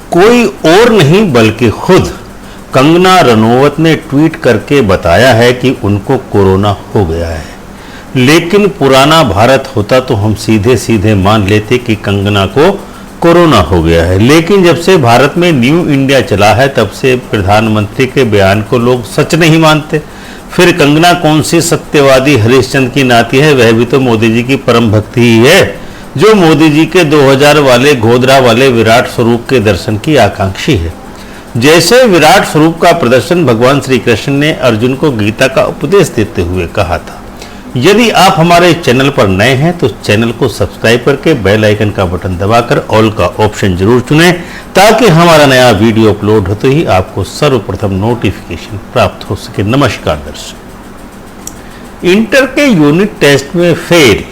कोई और नहीं बल्कि खुद कंगना रनौत ने ट्वीट करके बताया है कि उनको कोरोना हो गया है। लेकिन पुराना भारत होता तो हम सीधे सीधे मान लेते कि कंगना को कोरोना हो गया है। लेकिन जब से भारत में न्यू इंडिया चला है तब से प्रधानमंत्री के बयान को लोग सच नहीं मानते। फिर कंगना कौन सी सत्यवादी हरिश्चंद्र की नाती है? वह भी तो मोदी जी की परम भक्ति ही है, जो मोदी जी के 2000 वाले गोधरा वाले विराट स्वरूप के दर्शन की आकांक्षी है। जैसे विराट स्वरूप का प्रदर्शन भगवान श्री कृष्ण ने अर्जुन को गीता का उपदेश देते हुए कहा था। यदि आप हमारे चैनल पर नए हैं तो चैनल को सब्सक्राइब करके बेल आइकन का बटन दबाकर ऑल का ऑप्शन जरूर चुनें, ताकि हमारा नया वीडियो अपलोड होते ही आपको सर्वप्रथम नोटिफिकेशन प्राप्त हो सके। नमस्कार दर्शक, इंटर के यूनिट टेस्ट में फेल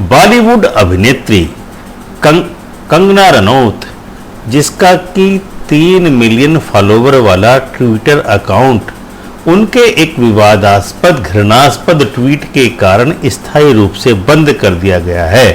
बॉलीवुड अभिनेत्री कंगना रनौत, जिसका कि 3 मिलियन फॉलोवर वाला ट्विटर अकाउंट उनके एक विवादास्पद घृणास्पद ट्वीट के कारण स्थायी रूप से बंद कर दिया गया है।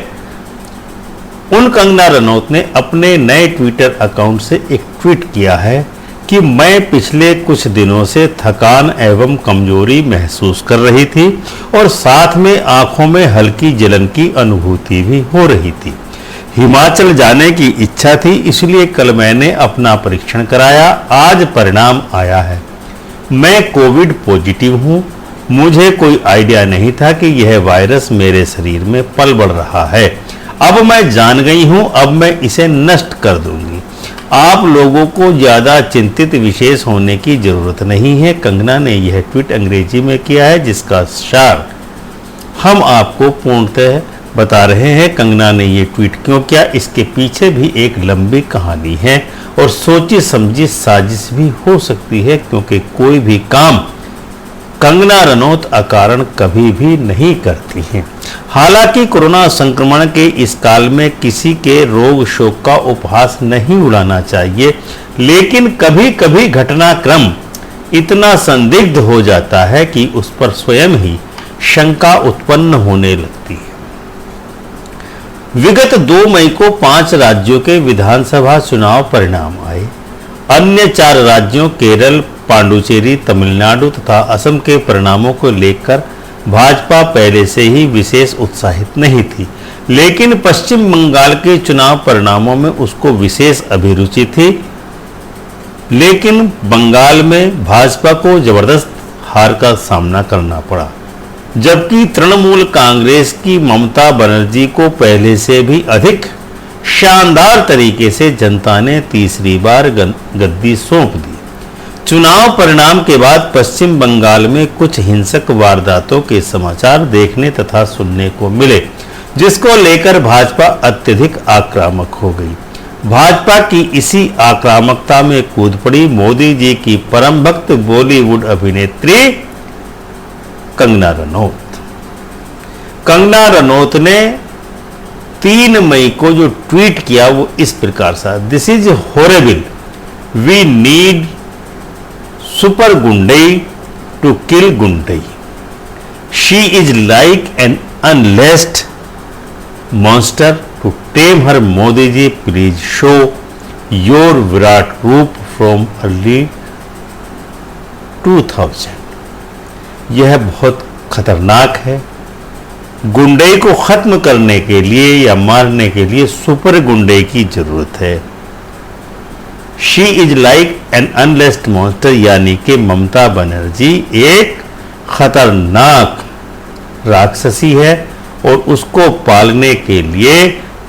उन कंगना रनौत ने अपने नए ट्विटर अकाउंट से एक ट्वीट किया है कि मैं पिछले कुछ दिनों से थकान एवं कमजोरी महसूस कर रही थी और साथ में आंखों में हल्की जलन की अनुभूति भी हो रही थी। हिमाचल जाने की इच्छा थी, इसलिए कल मैंने अपना परीक्षण कराया। आज परिणाम आया है। मैं कोविड पॉजिटिव हूँ। मुझे कोई आइडिया नहीं था कि यह वायरस मेरे शरीर में पल बढ़ रहा है। अब मैं जान गई हूँ, अब मैं इसे नष्ट कर दूंगी। आप लोगों को ज़्यादा चिंतित विशेष होने की ज़रूरत नहीं है। कंगना ने यह ट्वीट अंग्रेजी में किया है, जिसका सार हम आपको पूर्णतः बता रहे हैं। कंगना ने ये ट्वीट क्यों किया, इसके पीछे भी एक लंबी कहानी है और सोची समझी साजिश भी हो सकती है, क्योंकि कोई भी काम कंगना रनौत अकारण कभी भी नहीं करती हैं। हालांकि कोरोना संक्रमण के इस काल में किसी के रोग शोक का उपहास नहीं उड़ाना चाहिए, लेकिन कभी कभी घटनाक्रम इतना संदिग्ध हो जाता है कि उस पर स्वयं ही शंका उत्पन्न होने लगती है। विगत 2 मई को 5 राज्यों के विधानसभा चुनाव परिणाम आए। अन्य 4 राज्यों केरल, पांडुचेरी, तमिलनाडु तथा असम के परिणामों को लेकर भाजपा पहले से ही विशेष उत्साहित नहीं थी, लेकिन पश्चिम बंगाल के चुनाव परिणामों में उसको विशेष अभिरुचि थी। लेकिन बंगाल में भाजपा को जबरदस्त हार का सामना करना पड़ा, जबकि तृणमूल कांग्रेस की ममता बनर्जी को पहले से भी अधिक शानदार तरीके से जनता ने तीसरी बार गद्दी सौंप दी। चुनाव परिणाम के बाद पश्चिम बंगाल में कुछ हिंसक वारदातों के समाचार देखने तथा सुनने को मिले, जिसको लेकर भाजपा अत्यधिक आक्रामक हो गई। भाजपा की इसी आक्रामकता में कूद पड़ी मोदी जी की परम भक्त बॉलीवुड अभिनेत्री कंगना रनौत। कंगना रनौत ने 3 मई को जो ट्वीट किया वो इस प्रकार था, this is horrible, we need super गुंडई टू किल गुंडई, she is like an unleashed monster to tame her, Modi ji please show your विराट रूप फ्रॉम अर्ली 2000। यह बहुत खतरनाक है। गुंडे को खत्म करने के लिए या मारने के लिए सुपर गुंडे की जरूरत है। She is like an unleashed monster, यानी कि ममता बनर्जी एक खतरनाक राक्षसी है और उसको पालने के लिए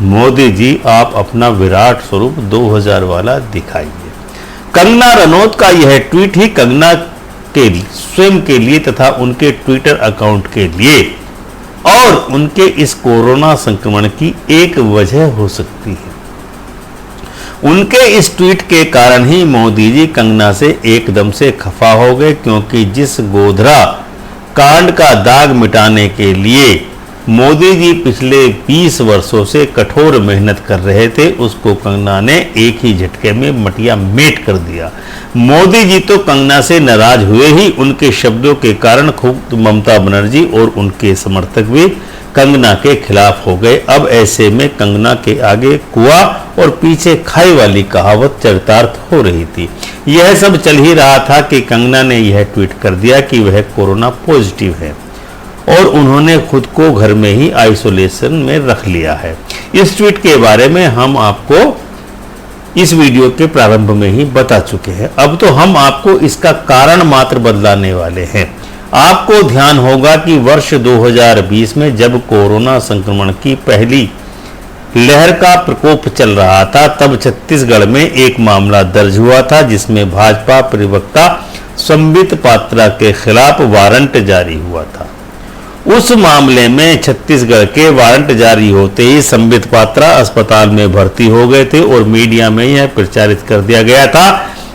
मोदी जी आप अपना विराट स्वरूप 2000 वाला दिखाइए। कंगना रनौत का यह ट्वीट ही कंगना के स्वयं के लिए तथा उनके ट्विटर अकाउंट के लिए और उनके इस कोरोना संक्रमण की एक वजह हो सकती है। उनके इस ट्वीट के कारण ही मोदी जी कंगना से एकदम से खफा हो गए, क्योंकि जिस गोधरा कांड का दाग मिटाने के लिए मोदी जी पिछले 20 वर्षों से कठोर मेहनत कर रहे थे, उसको कंगना ने एक ही झटके में मटिया मेट कर दिया। मोदी जी तो कंगना से नाराज हुए ही, उनके शब्दों के कारण खुद ममता बनर्जी और उनके समर्थक भी कंगना के खिलाफ हो गए। अब ऐसे में कंगना के आगे कुआं और पीछे खाई वाली कहावत चरितार्थ हो रही थी। यह सब चल ही रहा था कि कंगना ने यह ट्वीट कर दिया कि वह कोरोना पॉजिटिव है और उन्होंने खुद को घर में ही आइसोलेशन में रख लिया है। इस ट्वीट के बारे में हम आपको इस वीडियो के प्रारंभ में ही बता चुके हैं। अब तो हम आपको इसका कारण मात्र बदलाने वाले हैं। आपको ध्यान होगा कि वर्ष 2020 में जब कोरोना संक्रमण की पहली लहर का प्रकोप चल रहा था, तब छत्तीसगढ़ में एक मामला दर्ज हुआ था जिसमें भाजपा प्रवक्ता संबित पात्रा के खिलाफ वारंट जारी हुआ था। उस मामले में छत्तीसगढ़ के वारंट जारी होते ही संबित पात्रा अस्पताल में भर्ती हो गए थे और मीडिया में यह प्रचारित कर दिया गया था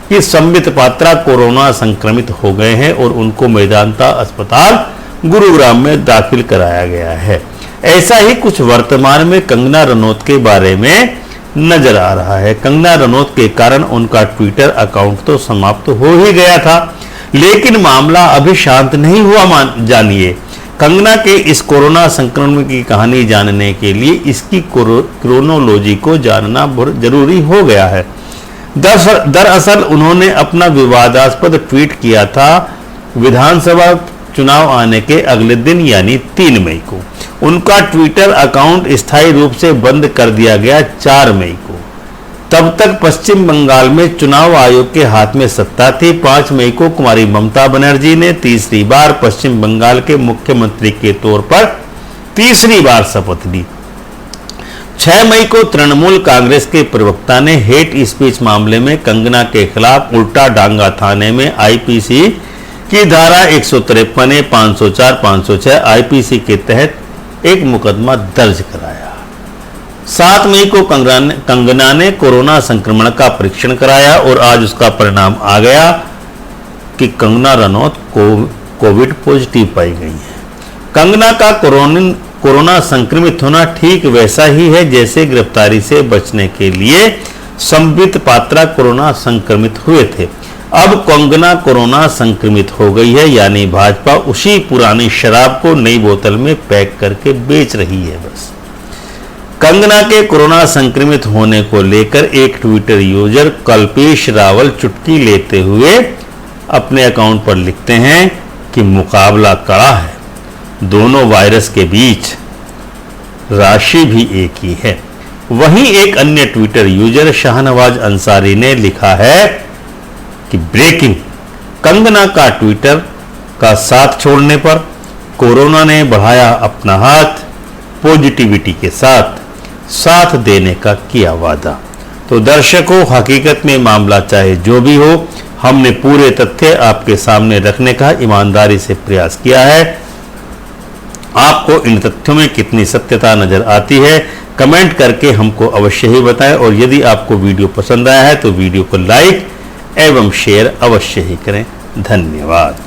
कि संबित पात्रा कोरोना संक्रमित हो गए हैं और उनको मेदांता अस्पताल गुरुग्राम में दाखिल कराया गया है। ऐसा ही कुछ वर्तमान में कंगना रनौत के बारे में नजर आ रहा है। कंगना रनौत के कारण उनका ट्विटर अकाउंट तो समाप्त हो ही गया था, लेकिन मामला अभी शांत नहीं हुआ। जानिए कंगना के इस कोरोना संक्रमण की कहानी जानने के लिए इसकी क्रोनोलॉजी को जानना बहुत जरूरी हो गया है। दरअसल उन्होंने अपना विवादास्पद ट्वीट किया था विधानसभा चुनाव आने के अगले दिन यानी 3 मई को। उनका ट्विटर अकाउंट स्थायी रूप से बंद कर दिया गया 4 मई को। तब तक पश्चिम बंगाल में चुनाव आयोग के हाथ में सत्ता थी। 5 मई को कुमारी ममता बनर्जी ने तीसरी बार पश्चिम बंगाल के मुख्यमंत्री के तौर पर तीसरी बार शपथ ली। 6 मई को तृणमूल कांग्रेस के प्रवक्ता ने हेट स्पीच मामले में कंगना के खिलाफ उल्टा डांगा थाने में आईपीसी की धारा 153, 504, 506 आईपीसी के तहत एक मुकदमा दर्ज कराया। 7 मई को कंगना ने कोरोना संक्रमण का परीक्षण कराया और आज उसका परिणाम आ गया कि कंगना रनौत कोविड पॉजिटिव पाई गई है। कंगना का कोरोना संक्रमित होना ठीक वैसा ही है जैसे गिरफ्तारी से बचने के लिए संबित पात्रा कोरोना संक्रमित हुए थे। अब कंगना कोरोना संक्रमित हो गई है, यानी भाजपा उसी पुरानी शराब को नई बोतल में पैक करके बेच रही है। बस कंगना के कोरोना संक्रमित होने को लेकर एक ट्विटर यूजर कल्पेश रावल चुटकी लेते हुए अपने अकाउंट पर लिखते हैं कि मुकाबला कड़ा है, दोनों वायरस के बीच राशि भी एक ही है। वहीं एक अन्य ट्विटर यूजर शाहनवाज अंसारी ने लिखा है कि ब्रेकिंग, कंगना का ट्विटर का साथ छोड़ने पर कोरोना ने बढ़ाया अपना हाथ, पॉजिटिविटी के साथ देने का किया वादा। तो दर्शकों, हकीकत में मामला चाहे जो भी हो, हमने पूरे तथ्य आपके सामने रखने का ईमानदारी से प्रयास किया है। आपको इन तथ्यों में कितनी सत्यता नजर आती है, कमेंट करके हमको अवश्य ही बताएं। और यदि आपको वीडियो पसंद आया है तो वीडियो को लाइक एवं शेयर अवश्य ही करें। धन्यवाद।